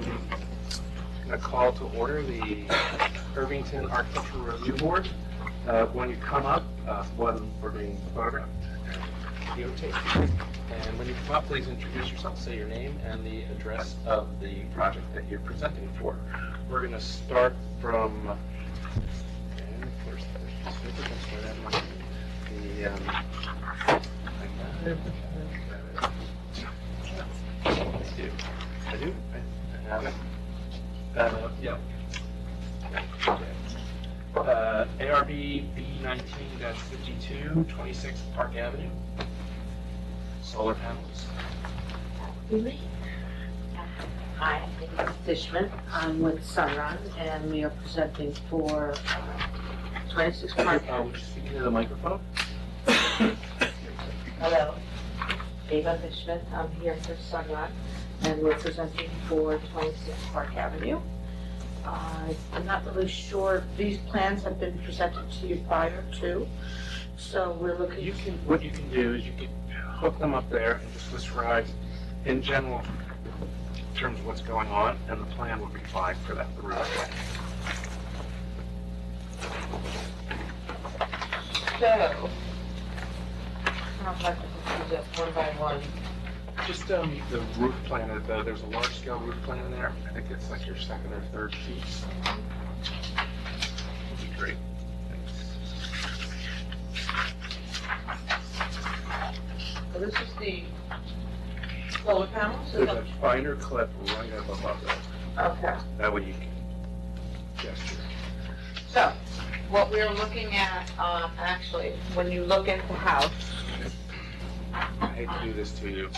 going to call to order the Irvington Architectural Review Board. When you come up, one, we're being photographed, videotaped. And when you come up, please introduce yourself, say your name and the address of the project that you're presenting for. We're going to start from, and of course, there's the paper, that's where that might be. I do? I have it. Yeah. ARB B19-52, 26 Park Avenue. Solar panels. Really? Hi, my name is Fishman. I'm with Sunrun, and we are presenting for 26 Park. Would you speak into the microphone? Hello, Ava Fishman. I'm here for Sunrun, and we're presenting for 26 Park Avenue. I'm not really sure. These plans have been presented to you prior to, so we're looking. What you can do is you can hook them up there and just describe in general in terms of what's going on, and the plan will be fine for that the roof. So, I'll have to do that one by one. Just the roof plan, there's a large scale roof plan in there. I think it's like your second or third piece. Would be great. So this is the solar panels? There's a finer clip right up above it. Okay. That way you can gesture. So, what we're looking at, actually, when you look at the house, I hate to do this to you.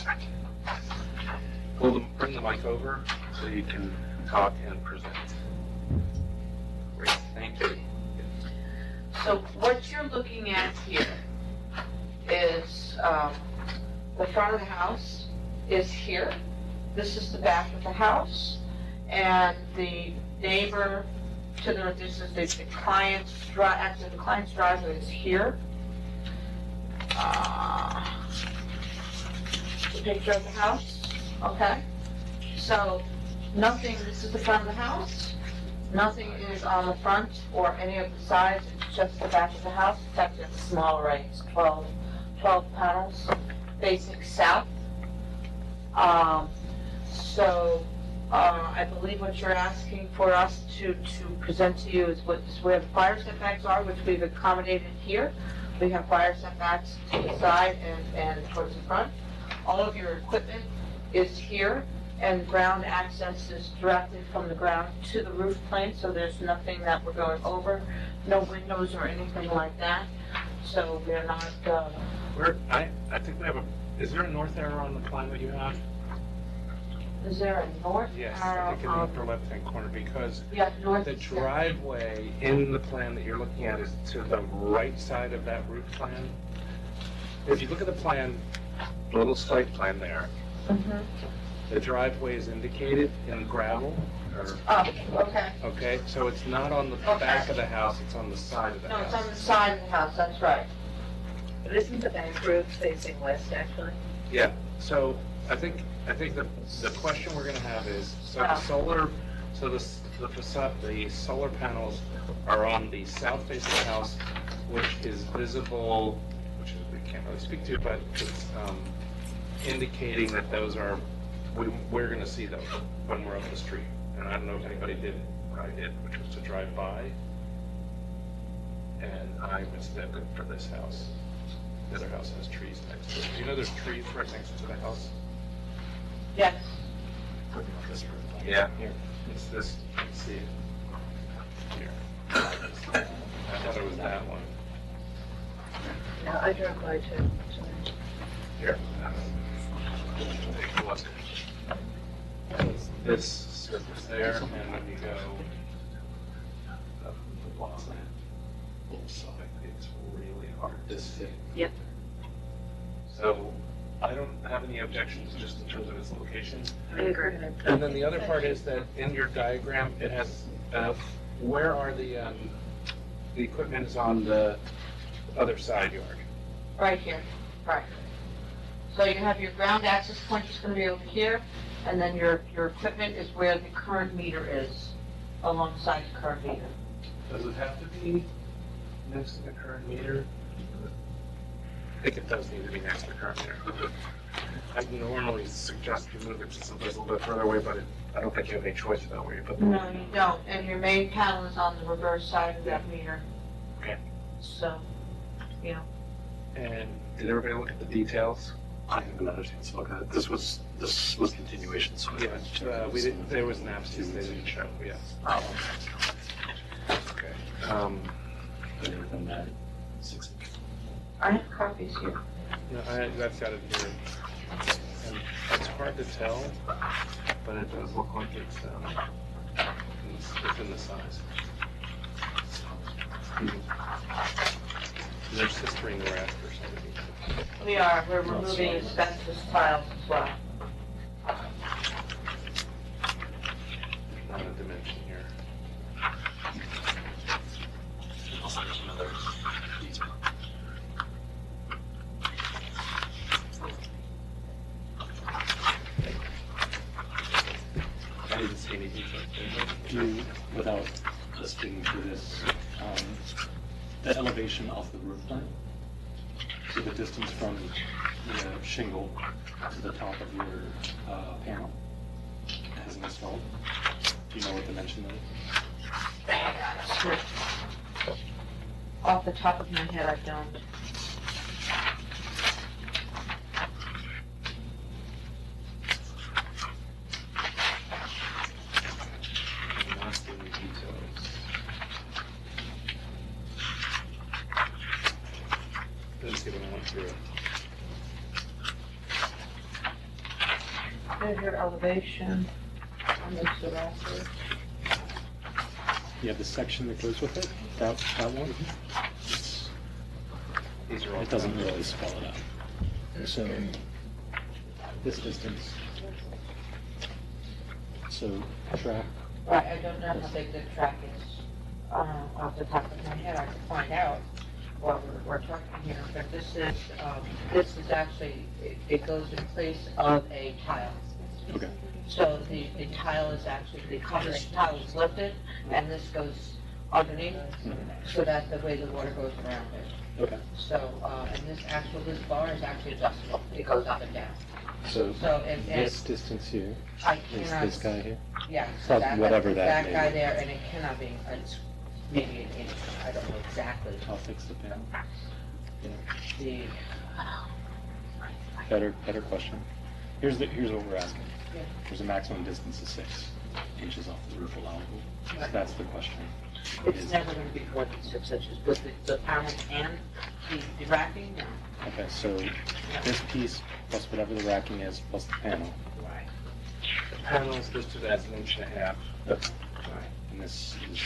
Bring the mic over so you can talk and present. Great, thank you. so what you're looking at here is, the front of the house is here. This is the back of the house. And the neighbor to this is the client's actually the client's driveway is here. The picture of the house, okay? So nothing, this is the front of the house. Nothing is on the front or any of the sides, it's just the back of the house. It's actually a small array, it's 12 panels facing south. I believe what you're asking for us to present to you is where the fire setbacks are, which we've accommodated here. We have fire setbacks to the side and towards the front. All of your equipment is here, and ground access is directly from the ground to the roof plane, so there's nothing that we're going over, no windows or anything like that. So we're not, I think we have is there a north arrow on the plan that you have? is there a north Yes, arrow? I think in the upper left-hand corner, because Yeah, north. the driveway in the plan that you're looking at is to the right side of that roof plan. If you look at the plan, the little site plan there, Mm-hmm. the driveway is indicated in gravel. Oh, okay. Okay, so it's not on the back of the house, it's on the side of the No, house. it's on the side of the house, that's right. But isn't the bank roof facing west, actually? Yeah, so I think the question we're gonna have is, so the Yeah. solar, so the facade, the solar panels are on the south face of the house, which is visible, which we can't really speak to, but it's indicating that those are, we're gonna see those when we're up the street. And I don't know if anybody did what I did, which was to drive by, and I mistook it for this house. The other house has trees next to it. Do you know there's trees right next to the house? Yes. Yeah. Here. It's this, you can see it. Here. I thought it was that one. No, I drove by too. Here. Take a look. It's this surface there, and when you go up the plaza, it's really hard to see. Yep. So I don't have any objections just in terms of its location. I agree. And then the other part is that in your diagram, it has, where are the equipment is on the other side yard. Right here, right. So you have your ground access point is gonna be over here, and then your equipment is where the current meter is, alongside the current meter. Does it have to be next to the current meter? I think it does need to be next to the current meter. I normally suggest you move it to someplace a little bit further away, but I don't think you have any choice about where you put the No, you don't, and your main panel is on the reverse side of that meter. Okay. So, you know, And did everybody look at the details? I haven't had a chance to look at it. This was continuation, so. Yeah, we didn't, there was an absence they didn't show, yes. Oh, Okay. other than that, 6 inches. I have copies here. No, I've got it here. And it's hard to tell, but it does look like it's in the size. They're sistering the rafters underneath. We're removing asbestos tiles as well. Not a dimension here. Also, there's another detail. I didn't see any details. Without us digging through this, the elevation off the roof line, so the distance from the shingle to the top of your panel has installed. Do you know what dimension that is? Off the top of my head, I don't. Not seeing any details. Let's see what I went through. There's your elevation on this rafters. You have the section that goes with it, that one? These are all. It doesn't really spell it out. So, this distance. So, track, Right, I don't know how big the track is, off the top of my head, I can find out what we're talking here, but this is actually, it goes in place of a tile. okay. So the tile is actually, the cover tile is lifted, and this goes underneath, so that the way the water goes around it. Okay. So, and this bar is actually adjustable, it goes up and down. So, So if, this distance here I is cannot, this guy here? yeah, So that, whatever that that may guy be. there, and it cannot be, it's maybe an inch, I don't know exactly. I'll fix the panel. The, Better question. Here's what we're asking. Yeah. There's a maximum distance of 6 inches off the roof allowable. So that's the question. it's Is- never gonna be more than 6 inches with the panel and the racking, no. Okay, so this piece plus whatever the racking is plus the panel, Right. The panel is listed as 1.5 inches. and this is,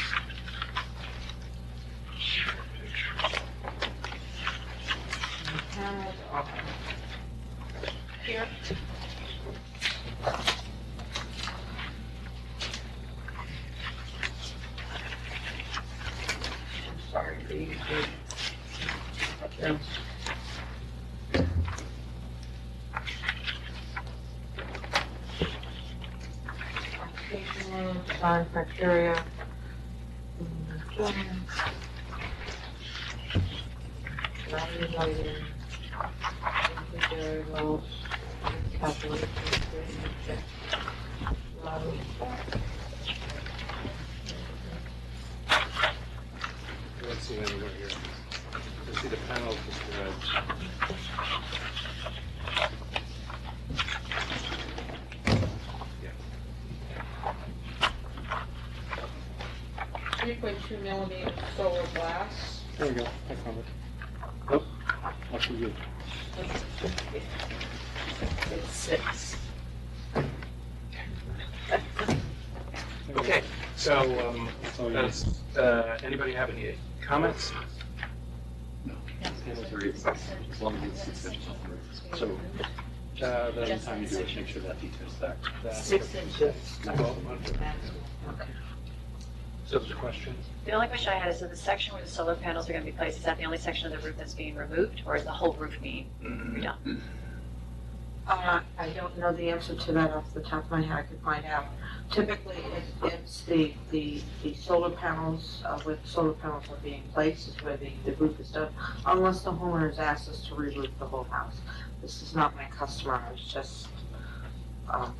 The panels are here. I'm sorry, the- application name, design criteria. Value lighting, inventory rules, calculation, check. Let's see anywhere here. Let's see the panels described. Yeah. 3.2 millimeter solar glass. there we go, I found it. Oh, lucky you. It's 6. Okay, so, That's all you does, anybody have any comments? Panels are 8 as long as it's 6 inches off the roof. So, every time you do it, make sure that detail's back. 6 inches. Well, Okay. So there's a question? The only question I had is, so the section where the solar panels are going to be placed, is that the only section of the roof that's being removed, or is the whole roof being redone? I don't know the answer to that off the top of my head, I could find out. Typically, it's the solar panels, where the solar panels are being placed is where the roof is done, unless the homeowner has asked us to re-roof the whole house. This is not my customer, I was just,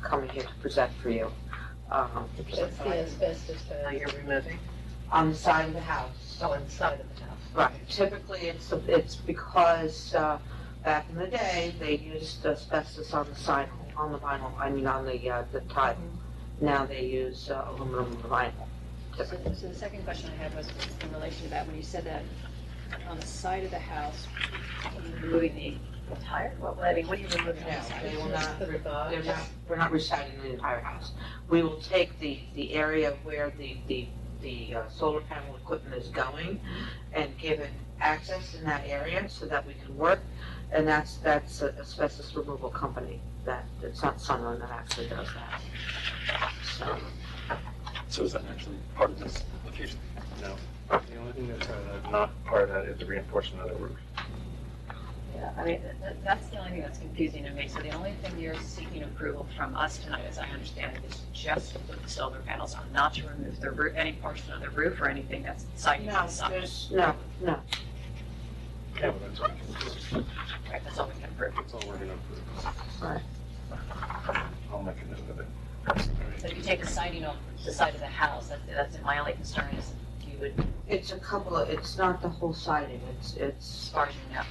coming here to present for you. That's the asbestos panel you're removing, On the side of the house. oh, inside of the house. Right, typically it's because, back in the day, they used asbestos on the side, on the vinyl, I mean, on the tile. Now they use aluminum vinyl. So the second question I had was in relation to that, when you said that on the side of the house, you're removing the tire? What are you removing on the side? They will not, For the box. we're not residing the entire house. We will take the area where the solar panel equipment is going and give it access in that area so that we can work. And that's an asbestos removal company, that, it's not Sunrun that actually does that. So is that actually part of this application? No. The only thing that's not part of that is the reinforcement of the roof. Yeah, I mean, that's the only thing that's confusing to me. So the only thing you're seeking approval from us tonight, as I understand it, is just to put the solar panels on, not to remove the roof, any portion of the roof or anything that's siding on the side. No. Yeah, well, that's what we can do. Right, that's all we can approve. That's all we're gonna approve. Right. I'll make a note of it. So if you take the siding off the side of the house, that's my only concern is you would, It's it's not the whole siding, as it's, far as you know.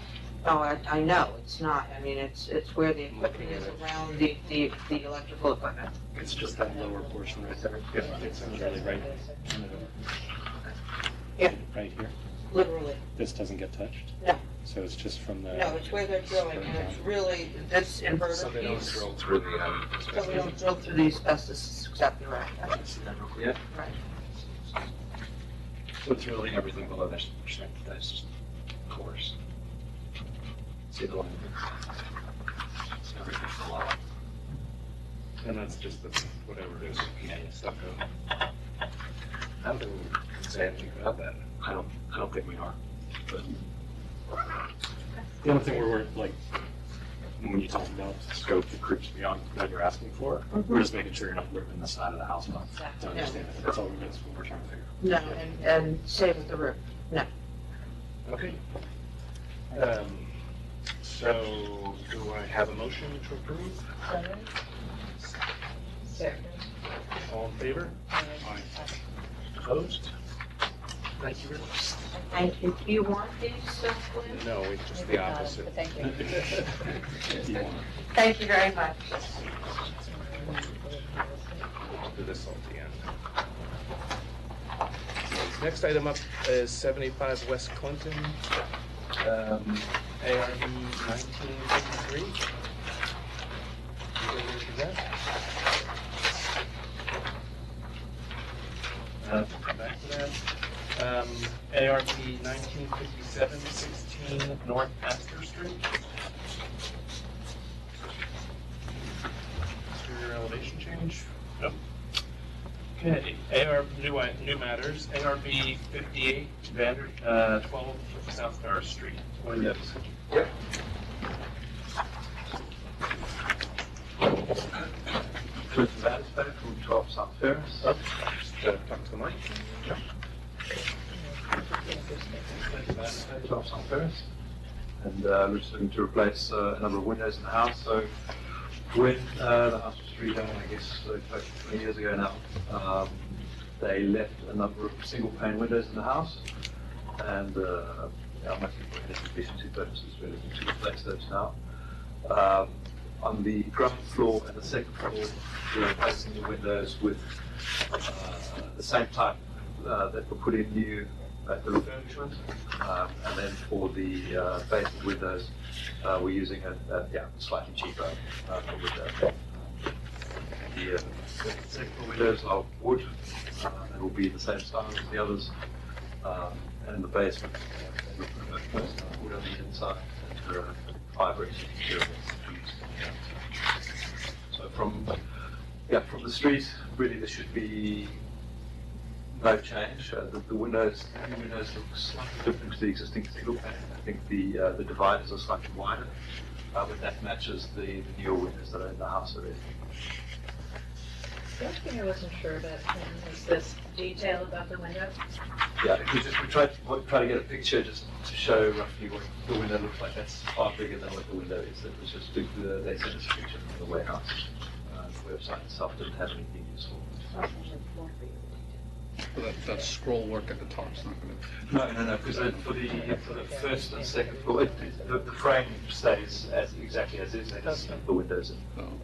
oh, I know, it's not. I mean, it's where the equipment is around the electrical equipment. It's just that lower portion right there. Yeah. It's really right, Yeah. right here. Literally. This doesn't get touched? No. So it's just from the. No, it's where they're drilling, and it's really, this inverter So they don't piece. drill through the, So we don't drill through the asbestos, it's exactly right. I can see that real quick. Yeah. Right. So it's really everything below this percent, that's just coarse. See the line? It's everything below. And that's just the, whatever it is, stucco. I don't think we can say anything about that. I don't think we are. But the only thing we're like, when you talk about scope that creeps beyond what you're asking for, we're just making sure you're not ripping the side of the house off. To understand it. That's all that's what we're trying to figure out. No, and same with the roof. No. Okay. So, do I have a motion to approve? Second. All in favor? Opposed? Thank you very much. Thank you. Do you want these, Glenn? No, it's just the opposite. But thank you. If you want. Thank you very much. We'll do this all at the end. Next item up is 75 West Clinton, ARB 1953. You ready to present? Come back to that. ARB 1957, 16 North Astor Street. Exterior elevation change? Nope. Okay, new matters, ARB 58, 12 South Star Street. Windows. Yep. Cliff Batisbeck from 12 South Ferris. Just talk to the mic. 12 South Ferris. And we're just looking to replace a number of windows in the house. So when the house was redone, I guess, close to 20 years ago now, they left a number of single pane windows in the house. And mostly for energy efficiency purposes, we're looking to replace those now. On the ground floor and the second floor, we're replacing the windows with the same type that were put in new at the refurbishment. And then for the basement windows, we're using a slightly cheaper window. The second floor windows are wood, and will be the same style as the others. And in the basement, we put wood on the inside and fiber material. So from the street, really there should be no change. The windows look slightly different to the existing single pane. I think the dividers are slightly wider. but that matches the newer windows that are in the house already. The only thing I wasn't sure about is this detail about the window. Yeah, we tried to get a picture just to show roughly what the window looks like. That's far bigger than what the window is. It was just they sent us a picture from the warehouse. The website itself didn't have anything useful. Well, that scroll work at the top's not gonna. No, because for the first and second floor, the frame stays as exactly as is. They just snap the windows in.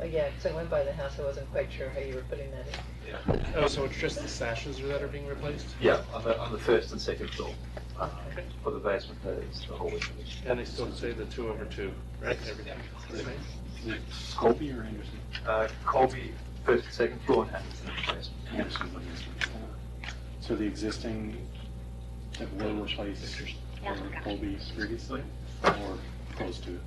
Yeah, because I went by the house, I wasn't quite sure how you were putting that in. Yeah. Oh, so it's just the sashes that are being replaced? Yeah, on the first and second floor. For the basement, that is the whole window. And they still say the 2/2, right? Everything. Is it Colby or Anderson? Colby, first and second floor, and Anderson in the basement. Anderson. So the existing that were replaced were Colby previously, or close to it?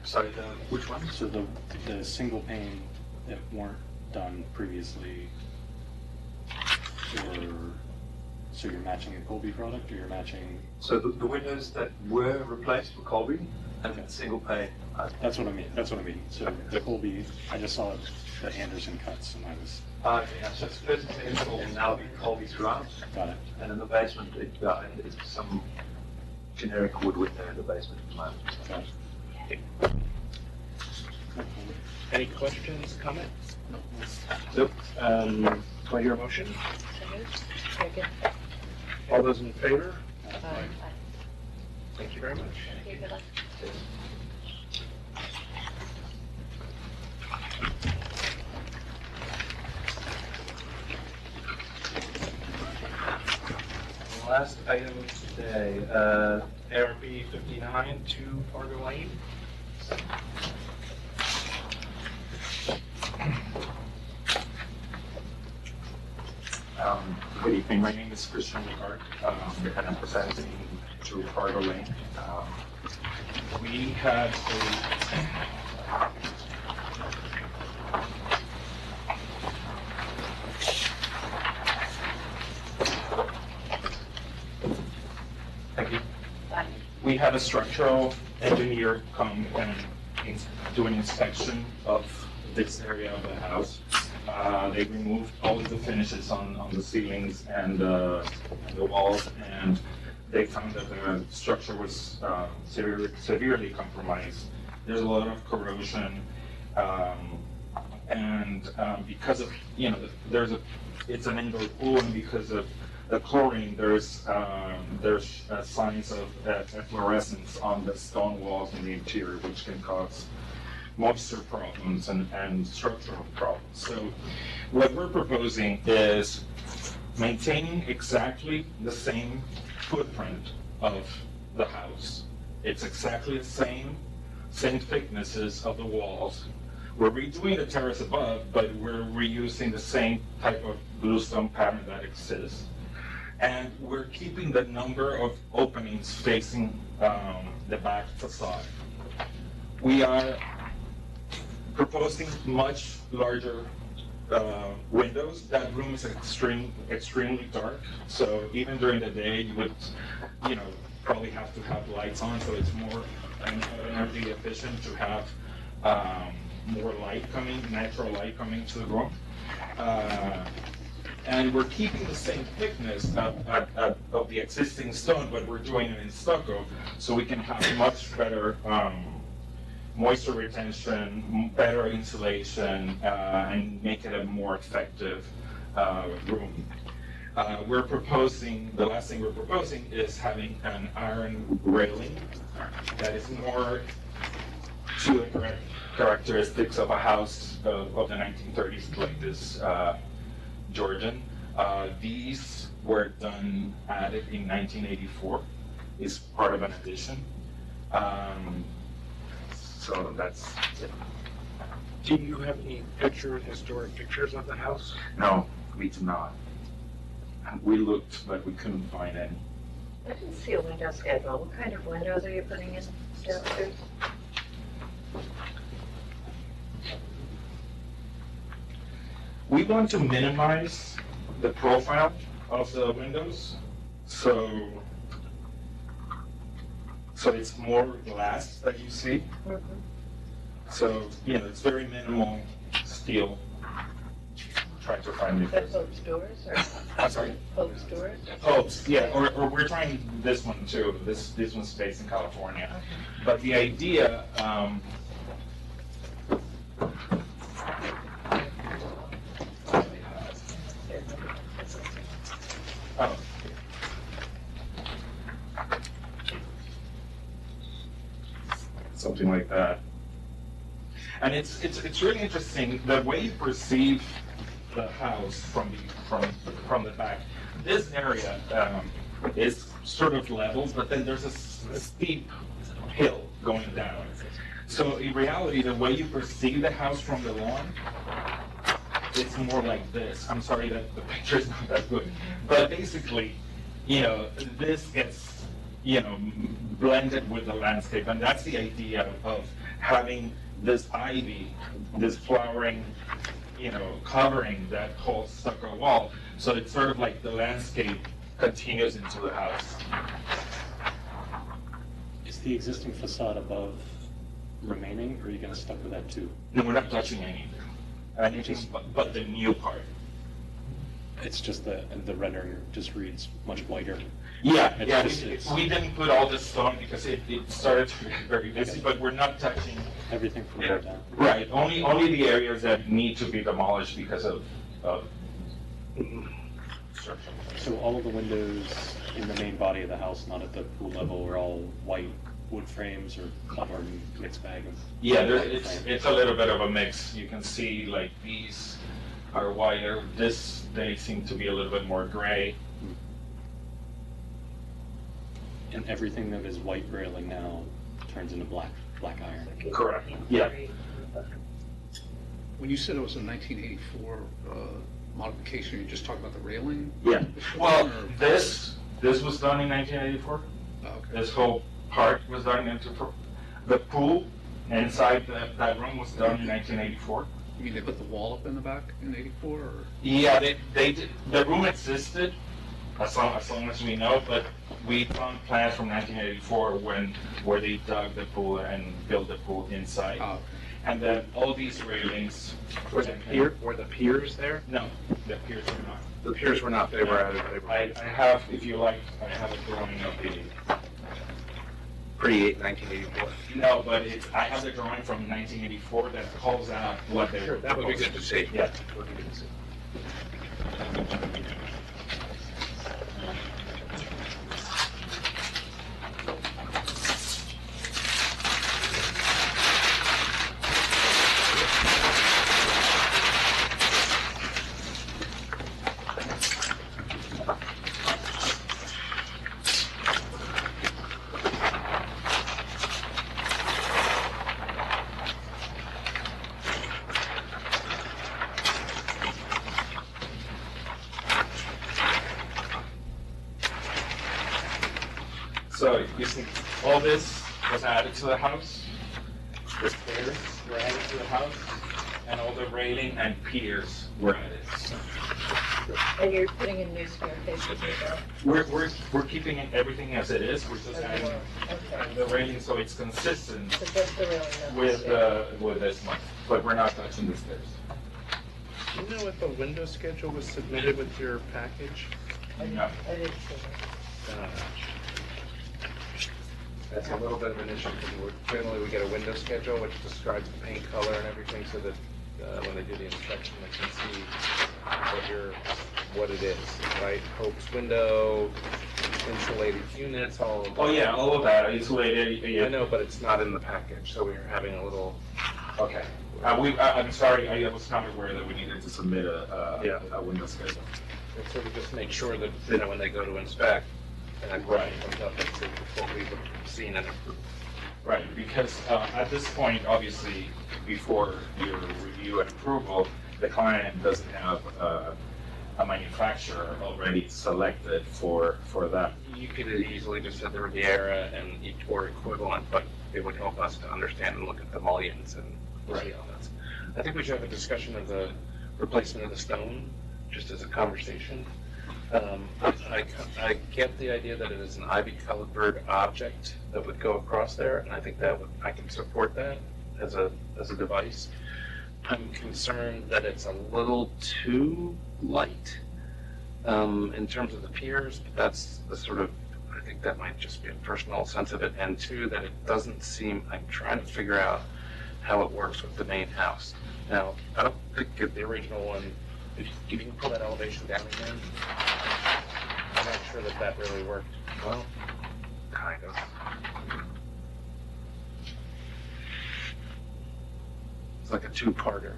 Sorry, which one? So the single pane that weren't done previously, so you're matching a Colby product, or you're matching? So the windows that were replaced were Colby, and the single pane. That's what I mean. So the Colby, I just saw the Anderson cuts, and I was, Yeah, so it's first and second floor will now be Colby throughout, got it. and in the basement, it's some generic wood window in the basement at the moment. Got it. Any questions, comments? No. Nope. Do I hear a motion? Second. All those in favor? Aye. Thank you very much. Good luck. Last item today, ARB 59 to Fargo Lane. Good evening, my name is Christian Ricard, and I'm presenting to Fargo Lane. We had we had a structural engineer come and do an inspection of this area of the house. They removed all of the finishes on the ceilings and the walls, and they found that the structure was severely compromised. There's a lot of corrosion, and because of, it's an indoor pool, and because of the chlorine, there's signs of efflorescence on the stone walls in the interior, which can cause moisture problems and structural problems. So what we're proposing is maintaining exactly the same footprint of the house. It's exactly the same thicknesses of the walls. We're redoing the terrace above, but we're reusing the same type of bluestone pattern that exists. And we're keeping the number of openings facing the back facade. We are proposing much larger windows. That room is extremely dark, so even during the day you would, probably have to have lights on, so it's more energy efficient to have more natural light coming to the room. And we're keeping the same thickness of the existing stone, but we're doing it in stucco, so we can have much better moisture retention, better insulation, and make it a more effective room. The last thing we're proposing is having an iron railing that is more to the correct characteristics of a house of the 1930s, like this Georgian. These were added in 1984. It's part of an addition. So that's it. Do you have any historic pictures of the house? No, we do not. We looked, but we couldn't find any. I didn't see a window schedule. What kind of windows are you putting in downstairs? We want to minimize the profile of the windows, so So it's more glass that you see. So, it's very minimal steel. Trying to find it. That's Pope's doors or I'm sorry? Pope's doors? Pope's, yeah, or we're trying this one too. This one's based in California. But the idea, oh. Something like that. And it's really interesting, the way you perceive the house from the back. This area is sort of level, but then there's a steep hill going down. So in reality, the way you perceive the house from the lawn, it's more like this. I'm sorry that the picture's not that good, but basically, this gets blended with the landscape, and that's the idea of having this ivy, this flowering, covering that whole stucco wall. So it's sort of like the landscape continues into the house. Is the existing facade above remaining, or are you going to stick with that too? No, we're not touching anything but the new part. It's just the rendering just reads much whiter. Yeah, It's just- we didn't put all this stone because it started to be very busy, but we're not touching. Everything from there down. Right, only the areas that need to be demolished because of construction. So all of the windows in the main body of the house, not at the pool level, are all white wood frames or mixed bag of? Yeah, white frame? it's a little bit of a mix. You can see like these are whiter. They seem to be a little bit more gray. And everything that is white railing now turns into black iron. Correct. Yeah. When you said it was a 1984 modification, you just talking about the railing? Yeah. Well, this was done in 1984. Oh, okay. This whole part was done in 1984. The pool inside that room was done in 1984. You mean they put the wall up in the back in 84, or? Yeah, they did. The room existed as long as we know, but we found plans from 1984 where they dug the pool and built the pool inside. Oh, And then all these railings. Were the piers there? No, the piers were not. The piers were not, they were added, I have, if you like, I have a drawing of the. pre-1984. No, but I have the drawing from 1984 that calls out what they. Sure, that would be good to see. Yeah. That would be good to see. So you see, all this was added to the house. The stairs were added to the house, and all the railing and piers were added. And you're putting in new staircases as well? We're keeping everything as it is. We're just adding Okay. the railing so it's consistent So that's the railing. with this one, but we're not touching the stairs. Do you know if a window schedule was submitted with your package? No. I didn't see that. That's a little bit of an issue, because generally we get a window schedule which describes the paint color and everything, so that when they do the inspection, they can see what it is, right? Hope's window, insulated units, all of that. Oh yeah, all of that isolated. Yeah. I know, but it's not in the package, so we were having a little, Okay. I'm sorry. I was not aware that we needed to submit a window schedule. and sort of just make sure that, when they go to inspect, and that question comes up, it's what we've seen and approved. Right, because at this point, obviously, before your review and approval, the client doesn't have a manufacturer already selected for that. You could have easily just said the Riviera or equivalent, but it would help us to understand and look at the mullions and see how that's. I think we should have a discussion of the replacement of the stone, just as a conversation. I get the idea that it is an ivy-colored bird object that would go across there, and I think I can support that as a device. I'm concerned that it's a little too light in terms of the piers, but that's the sort of, I think that might just be a personal sense of it. And two, that it doesn't seem, I'm trying to figure out how it works with the main house. Now, I don't think the original one, if you can pull that elevation down again, I'm not sure that really worked well. Kind of. It's like a two-parter.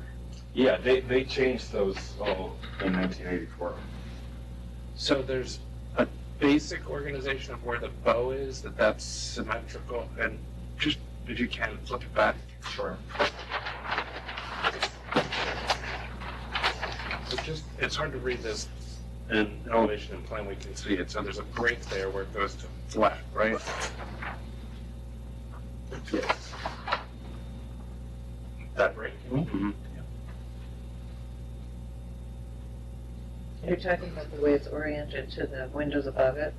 Yeah, they changed those all in 1984. So there's a basic organization of where the bow is, that's symmetrical, and just, if you can, flip it back. Sure. It's hard to read this in elevation and plan, we can see it, so there's a break there where it goes to flat, right? Yes. That break? Mm-hmm. You're talking about the way it's oriented to the windows above it?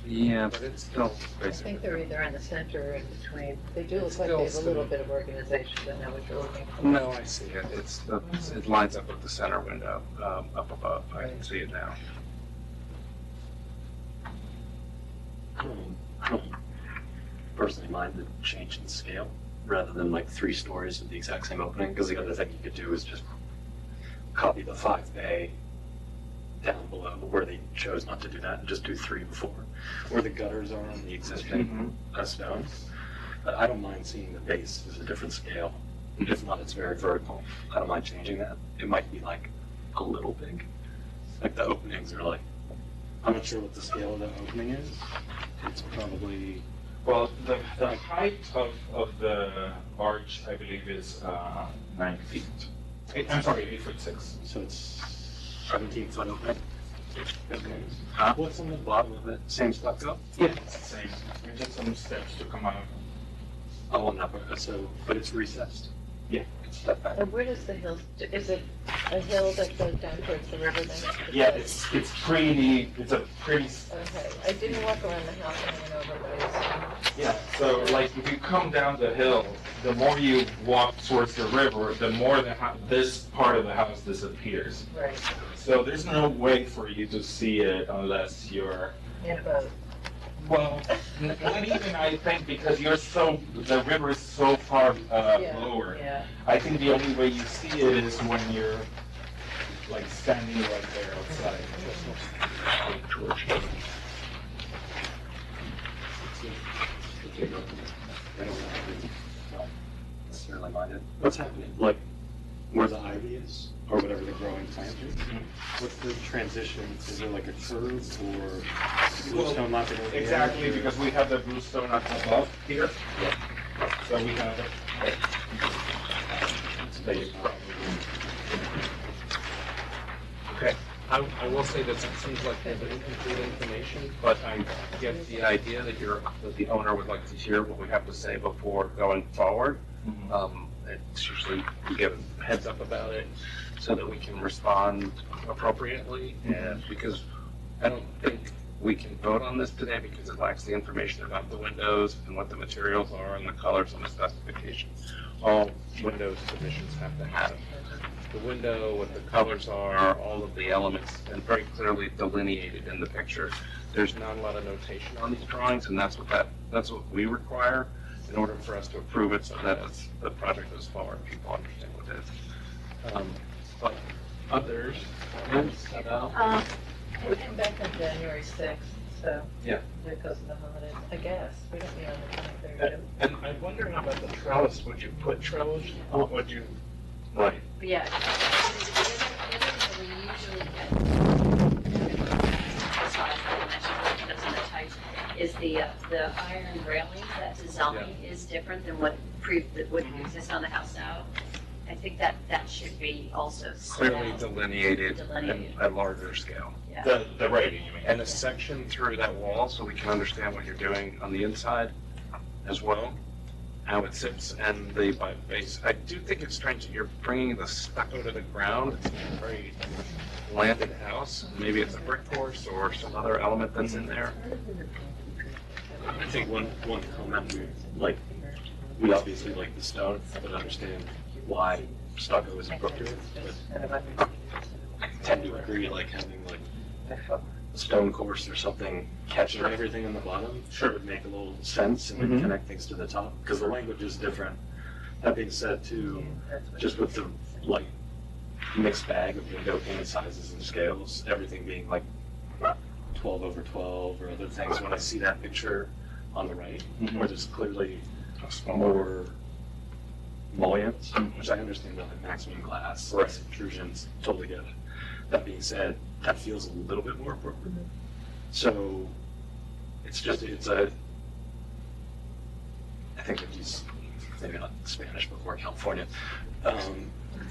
Yeah, but it's still I basically. think they're either in the center or in between. They do It's look like they have a still little bit of organization, I know what you're looking for. No, I see it. It lines up with the center window up above. I can see it now. I don't personally mind the change in scale rather than like 3 stories with the exact same opening, because the other thing you could do is just copy the 5 bay down below where they chose not to do that and just do 3 and 4, where the gutters are on the existing stone. But I don't mind seeing the base as a different scale. If not, it's very vertical. I don't mind changing that. It might be like a little big. Like the openings are like, I'm not sure what the scale of the opening is. It's probably, Well, the height of the arch, I believe, is 9 feet. I'm sorry, 8'6". so it's 17 foot opening. Huh? What's on the bottom of it? Same stucco? Yeah, it's the same. There's just some steps to come out. Oh, no, but it's recessed. Yeah. Step back. And where does the hill, is it a hill that goes down towards the river then? Yeah, it's a pretty. Okay, I didn't walk around the house and went over, but Yeah. So like if you come down the hill, the more you walk towards the river, the more this part of the house disappears. it's, right, So there's no way for you to see it unless you're. in a boat. Well, not even, I think, because the river is so far lower. Yeah, I think the only way you see it is when you're like standing right there outside. Necessarily minded. What's happening? Like where the ivy is, or whatever the growing plant is? what's the transition? Is there like a curve or bluestone not going to? Exactly, because we have the bluestone up above here. So we have Okay. I will say that it seems like there's incomplete information, but I get the idea that the owner would like to hear what we have to say before going forward. It's usually we give a heads up about it so that we can respond appropriately, and because I don't think we can vote on this today because it lacks the information about the windows and what the materials are and the colors and the specifications. All window submissions have to have the window, what the colors are, all of the elements, and very clearly delineated in the picture. There's not a lot of notation on these drawings, and that's what we require in order for us to approve it, so that as the project goes forward, people understand what it is. But others, We come back on January 6th, so. Yeah. Because of the holidays, I guess, we don't meet on the 23rd. and I'm wondering about the trellis. Would you put trellis? Would you? Right. Yeah. We usually get, as far as I mentioned, that's in the type, is the iron railing, that design is different than what would exist on the house now. I think that should be also Clearly set out. delineated Delineated. at larger scale. Yeah. the rating, you mean? And a section through that wall so we can understand what you're doing on the inside as well. how it sits and the base. I do think it's strange that you're bringing the stucco to the ground. It's a very landed house. Maybe it's a brick course or some other element that's in there. I think one comment, we obviously like the stone, but understand why stucco is appropriate. But I tend to agree, like having a stone course or something catching everything on the bottom would make a little sense and then connect things to the top, because the language is different. That being said, too, just with the mixed bag of window pane sizes and scales, everything being 12 over 12 or other things, when I see that picture on the right, where there's clearly more mullions, which I understand about maximum glass, intrusions, totally get it. That being said, that feels a little bit more appropriate. So I think I've used maybe not Spanish before California.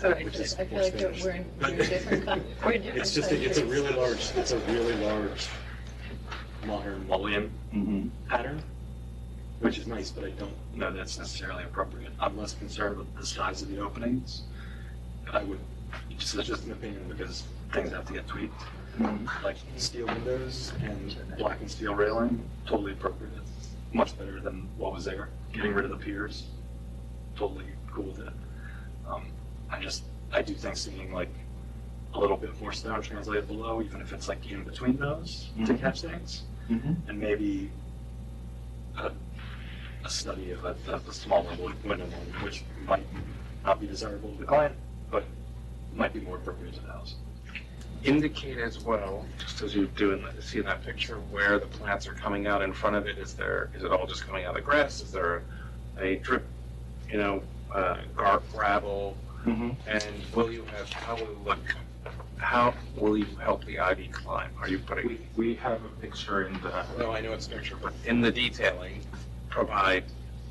Which is I feel more like Spanish. we're in different It's just, it's a really large modern mullion pattern, which is nice, but I don't know that's necessarily appropriate. I'm less concerned with the size of the openings. It's just an opinion because things have to get tweaked. Like steel windows and black and steel railing, totally appropriate. Much better than what was there. Getting rid of the piers, totally cool with it. I do think seeing a little bit more stone translated below, even if it's in between those to catch things, and maybe a study of a smaller window one, which might not be desirable to the client, but might be more appropriate to the house. Indicate as well, just as you do see in that picture, where the plants are coming out in front of it. Is it all just coming out of the grass? Is there a drip, gravel? And how will you help the ivy climb? Are you putting? We have a picture in the. No, I know it's a picture, but in the detailing, provide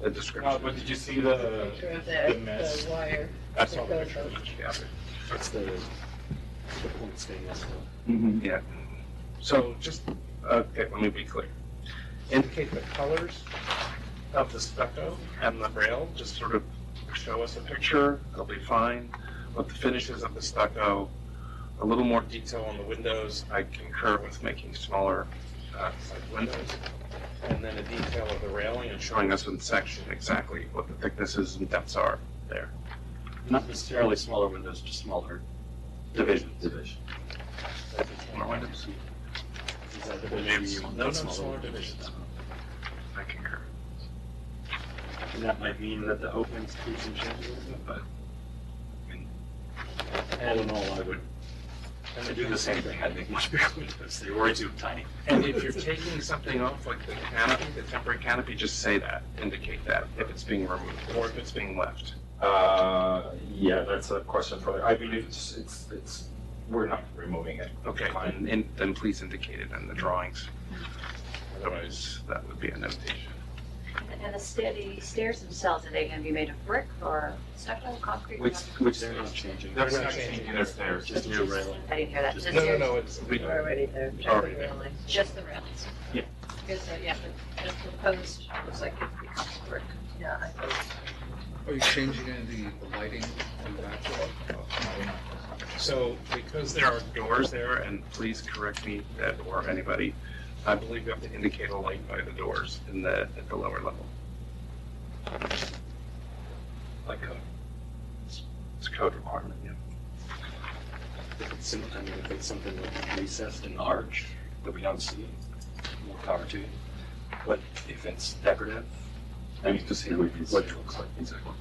a description. But did you see the mess? The wire. I saw the picture. Yeah. It's the point stainless. Yeah. So okay, let me be clear. Indicate the colors of the stucco and the rail, just sort of show us a picture, it'll be fine. With the finishes of the stucco, a little more detail on the windows. I concur with making smaller windows. And then a detail of the railing and showing us in section exactly what the thicknesses and depths are there. Not necessarily smaller windows, just smaller divisions. Smaller windows? Is that division you want? No, smaller divisions. I concur. And that might mean that the openings keep some changes, but all in all, I would do the same thing. I'd make much bigger windows. They were too tiny. And if you're taking something off, like the canopy, the temporary canopy, just say that, indicate that, if it's being removed, or if it's being left. Yeah, that's a question for, I believe we're not removing it. Okay, and then please indicate it in the drawings. Otherwise, that would be a notation. And the stairs themselves, are they going to be made of brick or stucco, concrete? Which they're not changing. They're not changing their stairs. Just new railing. I didn't hear that. Just- No, it's, We're already there. Already there. Just the railings. Yeah. Because, just proposed, looks like it becomes brick. Yeah, I think. Are you changing any of the lighting on the back wall? so because there are doors there, and please correct me, Ed, or anybody, I believe you have to indicate a light by the doors at the lower level. Like code. It's a code requirement, yeah. If it's something like recessed in the arch that we don't see, more power to you. But if it's decorative, I need to see what it looks like exactly.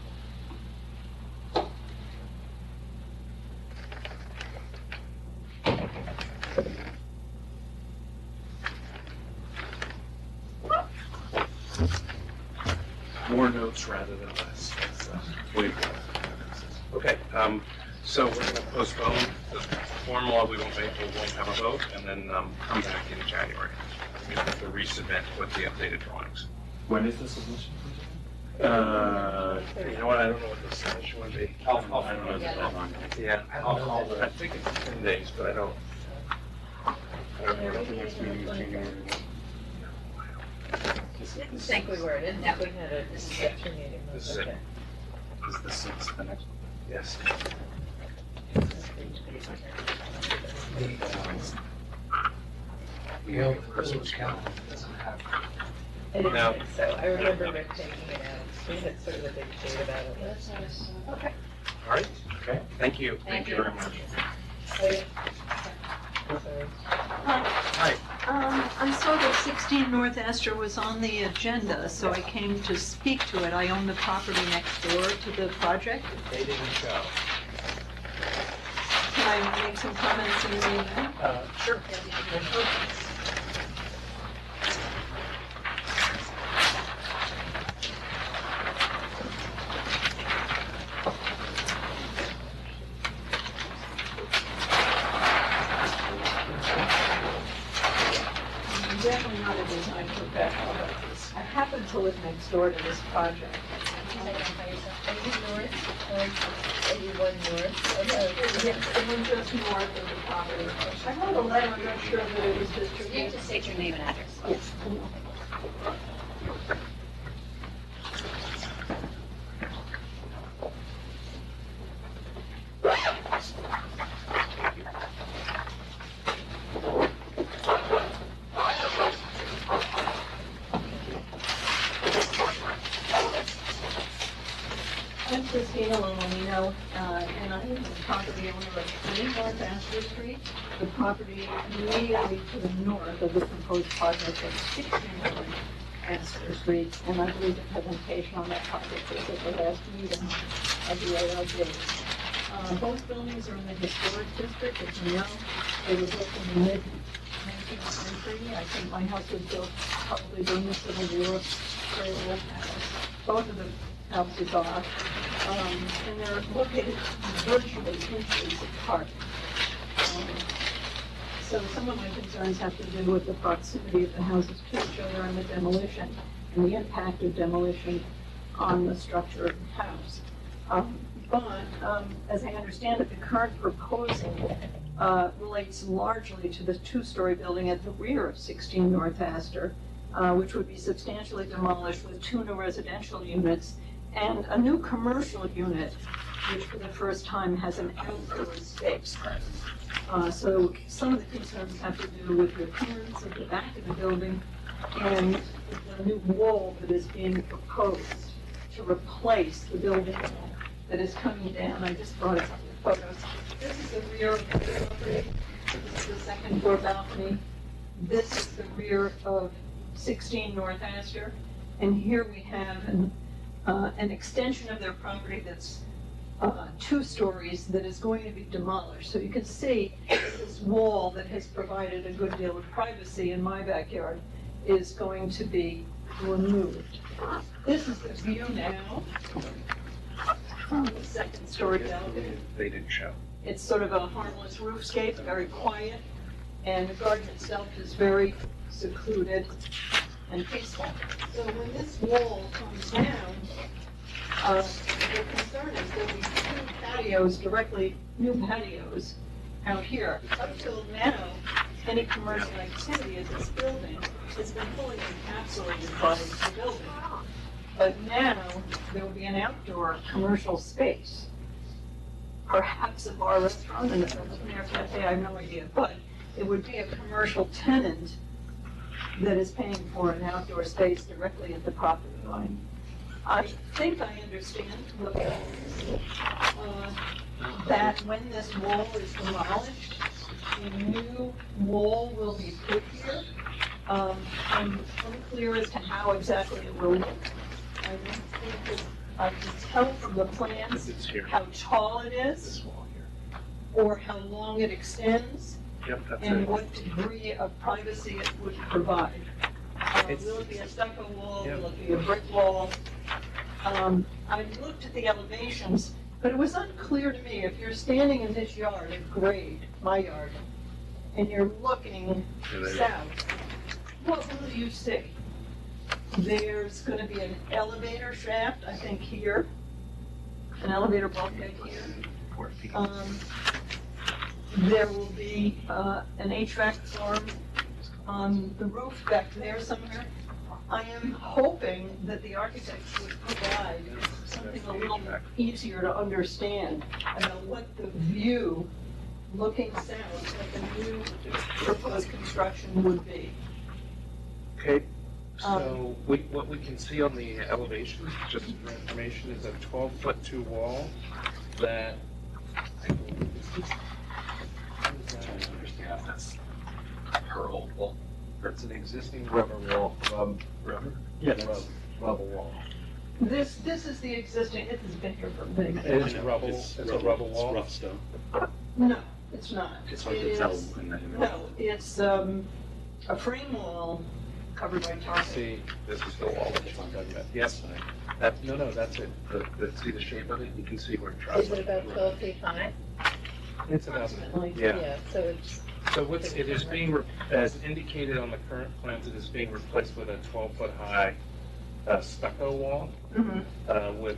More notes rather than less. Wait. Okay, so we're gonna postpone the form law, we won't have a vote, and then come back in January. We have to resubmit with the updated drawings. When is the submission? You know what, I don't know what the submission would be. I don't know the deadline. Yeah, I think it's 10 days, but I don't know. Next meeting is January. Didn't think we were, didn't we? We had a reception meeting. This is it. Okay. Is this the next one? Yes. You know, Christmas calendar doesn't have. I didn't No. think so. I remember Rick taking it out. We had sort of a big debate about it. Okay. All right, okay, thank you. Thank you. Very much. Sorry. Hi. I saw that 16 North Astor was on the agenda, so I came to speak to it. I own the property next door to the project. They didn't show. Can I make some comments in the meeting? Sure. I'm definitely not a design professional, but I happen to live next door to this project. Yes, the one just north of the property. I wrote a letter, I'm not sure that it was You distributed. just state your name and address. Yes. I'm Christina Lomino, and I am the property owner of 20 North Astor Street, the property immediately to the north of the proposed project of 16 North Astor Street, and I believe the presentation on that project was at the last meeting of the ALJ. Both buildings are in the historic district, as you know. They were built in the mid-19th century. I think my house was built probably during the Civil War, very old house. Both of the houses are, and they're located virtually inches apart. So some of my concerns have to do with the proximity of the houses to each other and the demolition, and the impact of demolition on the structure of the house. But as I understand it, the current proposal relates largely to the two-story building at the rear of 16 North Astor, which would be substantially demolished with 2 new residential units and a new commercial unit, which for the first time has an outdoor space. So some of the concerns have to do with the appearance of the back of the building and the new wall that is being proposed to replace the building that is coming down. I just brought up the photos. This is the rear of the property. This is the second floor balcony. This is the rear of 16 North Astor. And here we have an extension of their property that's 2 stories that is going to be demolished. So you can see this wall that has provided a good deal of privacy in my backyard is going to be removed. This is the view now from the second story balcony. They didn't show. It's sort of a harmless roofscape, very quiet, and the garden itself is very secluded and peaceful. So when this wall comes down, the concern is there'll be 2 patios directly, new patios out here. Up till now, any commercial activity at this building has been fully encapsulated by the building. But now, there will be an outdoor commercial space. Perhaps a bar, restaurant, and an open-air cafe, I have no idea. But it would be a commercial tenant that is paying for an outdoor space directly at the property line. I think I understand that when this wall is demolished, a new wall will be put here. I'm unclear as to how exactly it will look. I don't think I can tell from the plans It's here. how tall it is This wall here. or how long it extends Yep, that's and it. what degree of privacy it would provide. Will it be a stucco wall? Will it be a brick wall? I looked at the elevations, but it was unclear to me, if you're standing in this yard at grade, my yard, and you're looking south, what will you see? There's going to be an elevator shaft, I think here, an elevator bulkhead here. 4 feet. There will be an HVAC farm on the roof back there somewhere. I am hoping that the architects would provide something a little easier to understand about what the view looking south at the new proposed construction would be. Okay, so what we can see on the elevation, just for information, is a 12-foot 2 wall that, I believe this is, Trying to understand if that's her old wall. it's an existing rubber wall, rubber? Yeah, that's, Rubber wall. This is the existing, it is bigger for big. It's rubble, it's a rubble wall? It's rough stone. No, it's not. It's hard It to tell is- in the image. No, it's a frame wall covered by tar. See, this is the wall that you're talking about. Yes, that, no, that's it. See the shape of it? You can see where it drops. Is it about 12 feet high? It's about, Approximately. yeah. So it's, So what's, it is being, as indicated on the current plans, it is being replaced with a 12-foot high stucco wall Mhm. with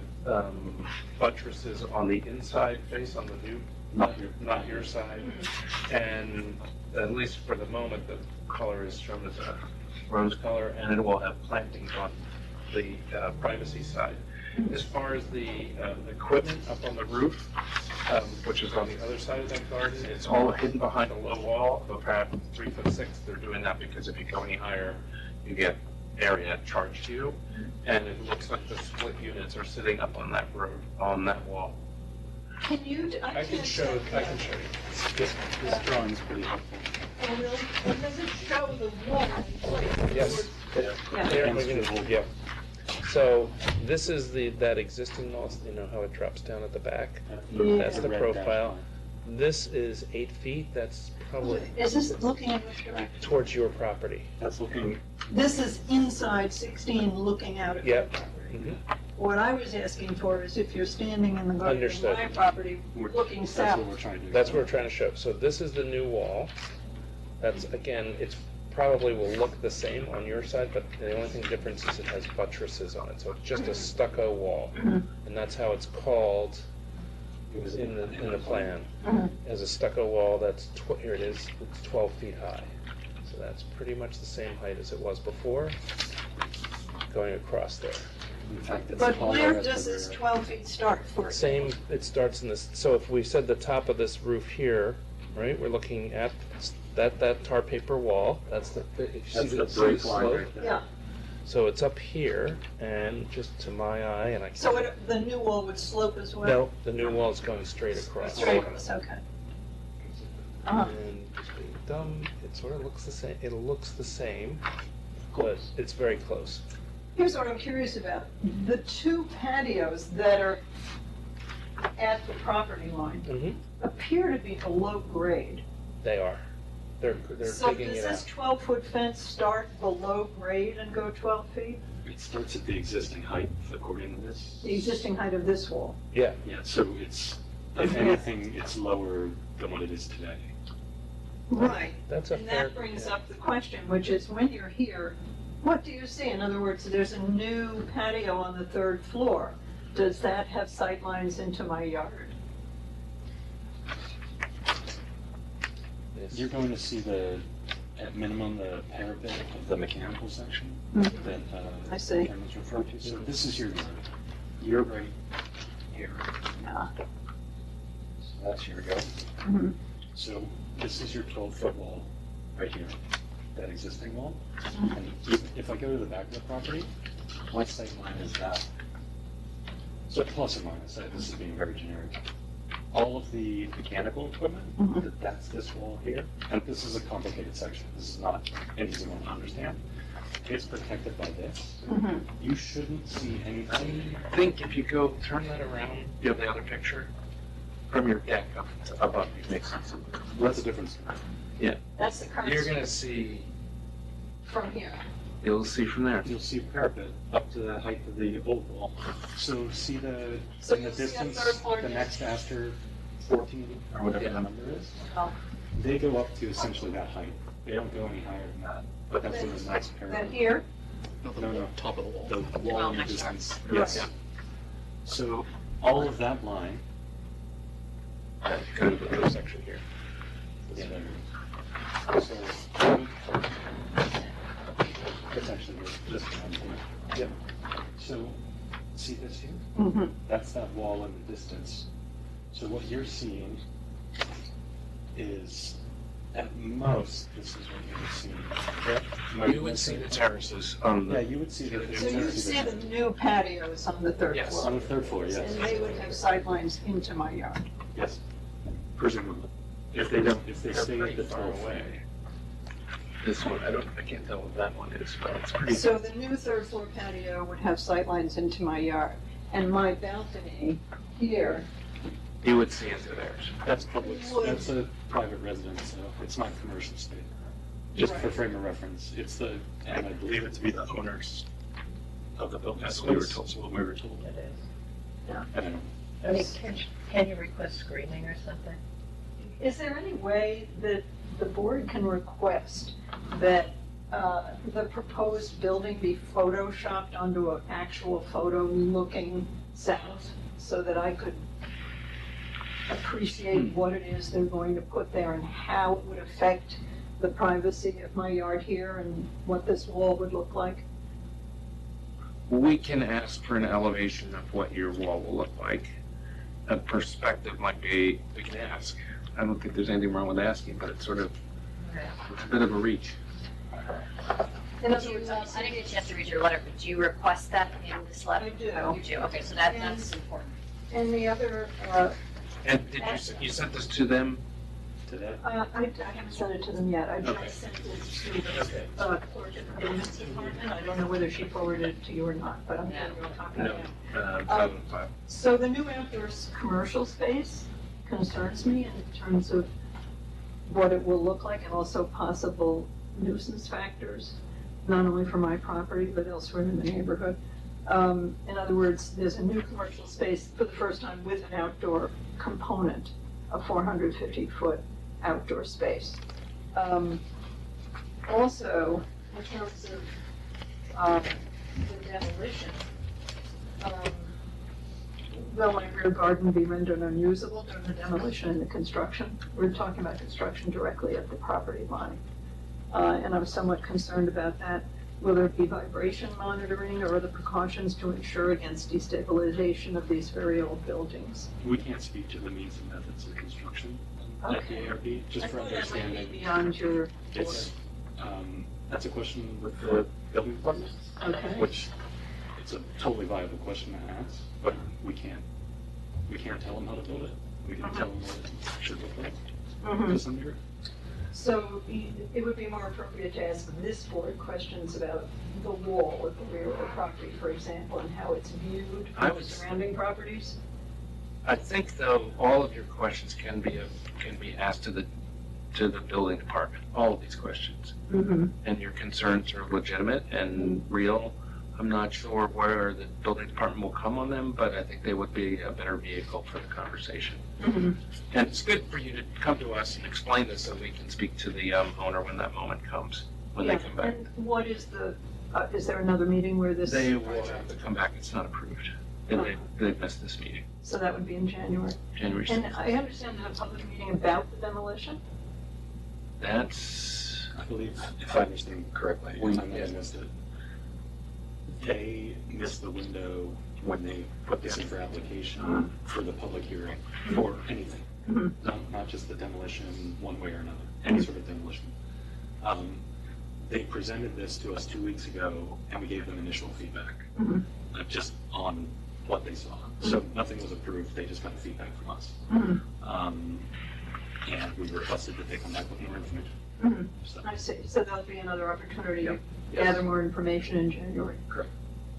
buttresses on the inside face, on the new, not your side. And at least for the moment, the color is shown as a rose color, and it will have plantings on the privacy side. As far as the equipment up on the roof, which is on the other side of that garden, it's all hidden behind a low wall of about 3'6". They're doing that because if you go any higher, you get area charged to you. And it looks like the split units are sitting up on that roof, on that wall. Can you, I can show you. this drawing is pretty helpful. Oh, really? Well, does it show the wall in place? Yes. Yeah. There, we're gonna- yeah. So this is that existing wall, you know how it drops down at the back? That's the red profile. dash line. This is 8 feet, that's probably Is this looking in which direction? towards your property. That's looking, This is inside 16 looking out at my Yep. property. Mhm. What I was asking for is if you're standing in the garden of Understood. my property, looking that's south. what we're trying to do. That's what we're trying to show. So this is the new wall. That's, again, it's probably will look the same on your side, but the only thing difference is it has buttresses on it, so it's just a stucco wall. And that's how it's called in the plan. As a stucco wall, that's, here it is, it's 12 feet high. So that's pretty much the same height as it was before, going across there. In fact, it's But taller where at the does this rear. 12 feet start for? Same, it starts in this, so if we said the top of this roof here, right, we're looking at that tar paper wall, that's the, if you see That's the the break line slope. right there. Yeah, So it's up here, and just to my eye, and I can't. so the new wall would slope as well? No, the new wall is going straight across. Straight across, okay. Uh-huh. And just being dumb, it sort of looks the same, it looks the same, but it's very close. Here's what I'm curious about. The two patios that are at the property line Mm-hmm. appear to be below grade. They are. They're So digging does it this out. 12-foot fence start below grade and go 12 feet? It starts at the existing height according to this. The existing height of this wall? Yeah, Yeah, so it's, if anything, it's lower than what it is today. Right. that's a And fair. that brings yeah. up the question, which is when you're here, what do you see? In other words, there's a new patio on the third floor. Does that have sight lines into my yard? Yes. You're going to see at minimum, the parapet of the mechanical section Mhm. that I see. Cameron's referring to. So this is your yard. You're right here. Yeah. So that's your yard. Mhm. So this is your 12-foot wall right here, that existing wall. Mm-hmm. And if I go to the back of the property, my sight line is that. So plus or minus, this is being very generic. All of the mechanical equipment, Mhm. that's this wall here. And this is a complicated section. This is not an easy one to understand. It's protected by this. Mhm. You shouldn't see anything. I think if you go, turn that around, you have the other picture, from your deck up above you, makes sense. What's the difference? That's the current. You're gonna see, From here. you'll see from there. You'll see parapet up to the height of the old wall. So see So in the you'll see a distance, third floor the unit. next after 14, or whatever Yeah. the number is, Oh. they go up to essentially that height. They don't go any higher than that. But that's a nice Then parapet. here? No, Top of the wall. the Well, wall in the next door. distance. Right. Yes. So all of that line, Go to the other section here. yeah, there it is. So it's actually just Mhm. That's that wall in the distance. So what you're seeing is, at most, this is what you're seeing. You would see the terraces on Yeah, the, you would see the. So you see the new patios on the third Yes. floor? On the third floor, yes. And they would have sightlines into my yard? Yes, presumably. If they don't, if they stay at the far far away. away. This one, I can't tell what that one is, but it's pretty. So the new third floor patio would have sightlines into my yard, and my balcony here, You would see into theirs. That's public, that's a private residence, so it's not commercial space. Just for frame of reference, it's the, and I believe it to be the owners of the building. That's what we were space. told. That's what we were told. It is. I don't know. I mean, can you request screening or something? is there any way that the board can request that the proposed building be photoshopped onto an actual photo-looking south so that I could appreciate what it is they're going to put there and how it would affect the privacy of my yard here and what this wall would look like? We can ask for an elevation of what your wall will look like. A perspective might be, we can ask. I don't think there's anything wrong with asking, but it's sort of, it's a bit of a reach. In other Do you, words, I didn't get a chance to read your letter, but do you request that in this letter? I do. You do, okay, so that's important. And the other, And did you sent this to them? Today? I haven't sent it to them yet. I Okay. just sent it to the clerk in the women's department. I don't know whether she forwarded it to you or not, but I'm getting a copy No. now. So the new outdoor commercial space concerns me in terms of what it will look like and also possible nuisance factors, not only for my property, but elsewhere in the neighborhood. In other words, there's a new commercial space for the first time with an outdoor component, a 450-foot outdoor space. Also, in terms of the demolition, will my rear garden be rendered unusable during the demolition and the construction? We're talking about construction directly at the property line. And I'm somewhat concerned about that. Will there be vibration monitoring or other precautions to ensure against destabilization of these very old buildings? We can't speak to the means and methods of construction at the Okay. ARB, just for I thought that might understanding. be beyond your It's, that's a question with the building department, Okay. which it's a totally viable question to ask, but we can't tell them how to build it. We can tell them what it should look like Mhm. to some degree. So it would be more appropriate to ask this board questions about the wall at the rear of the property, for example, and how it's viewed I from the was- surrounding properties? I think though, all of your questions can be asked to the building department, all of these questions. Mm-hmm. And your concerns are legitimate and real. I'm not sure where the building department will come on them, but I think they would be a better vehicle for the conversation. Mm-hmm. And it's good for you to come to us and explain this so we can speak to the owner when that moment comes, when they come back. And what is is there another meeting where this? They will have to come back, it's not approved. And they missed this meeting, So that would be in January. January And 6th. I understand that a public meeting about the demolition? That's, I believe, if I understand correctly, We- and I may have missed it, they missed the window when they put this in for application for the public hearing for anything. Mhm. Not just the demolition, one way or another, any sort of demolition. They presented this to us 2 weeks ago, and we gave them initial feedback, Mhm. just on what they saw. So nothing was approved, they just got feedback from us. Mhm. And we requested that they come back with more information. Mhm. So, I see. So there'll be another opportunity to Yep. gather more information in January. Correct.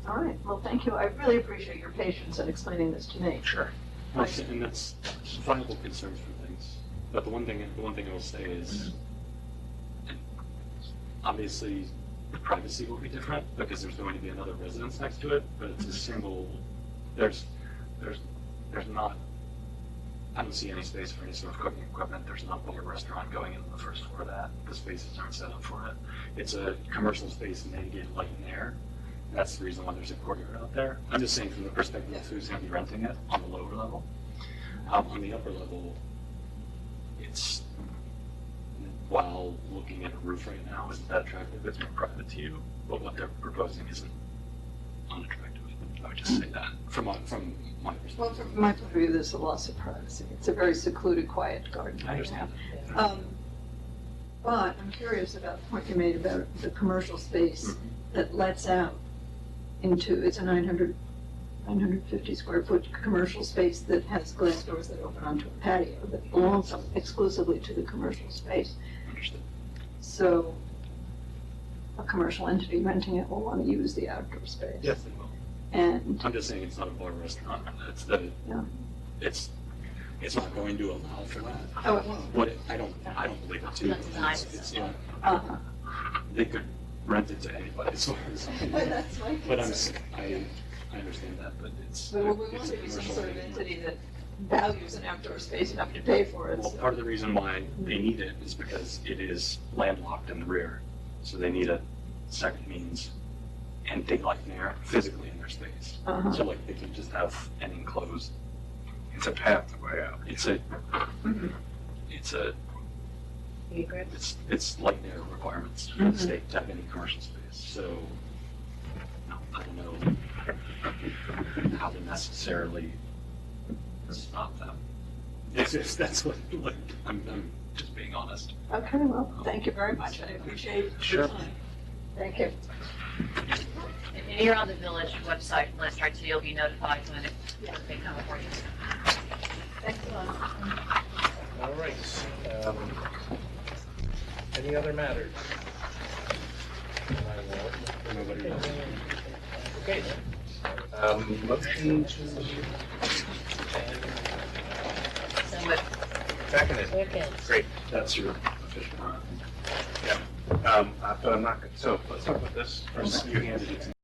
All right. Well, thank you. I really appreciate your patience in explaining this to me. sure. And that's viable concerns for things. But the one thing I will say is, obviously, the privacy will be different because there's going to be another residence next to it, but it's a single, there's not, I don't see any space for any sort of cooking equipment. There's not really a restaurant going into the first floor of that. The spaces aren't set up for it. It's a commercial space and they get light and air. That's the reason why there's a courtyard out there. I'm just saying from the perspective of who's going to be renting it on the lower level. On the upper level, it's, while looking at a roof right now isn't that attractive, it's more private to you, but what they're proposing isn't unattractive. I would just say that. From my perspective. Well, from my point of view, there's a loss of privacy. It's a very secluded, quiet garden I right understand. now. But I'm curious about the point you made about the commercial space that lets out into, it's a 950 square foot commercial space that has glass doors that open onto a patio that belongs exclusively to the commercial space. Understood. So a commercial entity renting it will want to use the outdoor space. Yes, they will. And, I'm just saying it's not a bar restaurant. It's the, Yeah. it's not going to allow for that. oh, it won't. What, I don't believe it too. Not designed. Yeah, Uh-huh. they could rent it to anybody, so. That's my But concern. I understand that, but it's. But we want it's to a be some commercial sort of venue. entity that values an outdoor space enough to pay for it. Well, part of the reason why they need it is because it is landlocked in the rear. So they need a second means and daylight and air physically in their space. Uh-huh. So like they can just have an enclosed, It's a pathway out. it's a, Mhm. it's a, Egret? it's light and air requirements for Mhm. the state to have any commercial space. So I don't know how to necessarily stop them. If that's what, like, I'm just being honest. Okay, well, thank you very much. I appreciate your Sure. time. Thank you. And you're on the village website list, right, so you'll be notified when they come for you. Thanks a lot. All right. Any other matters? Nobody else. Okay. Motion to. So with Seconded. Great. That's your official. Yeah. But I'm not, so let's talk about this first. You handed it to me.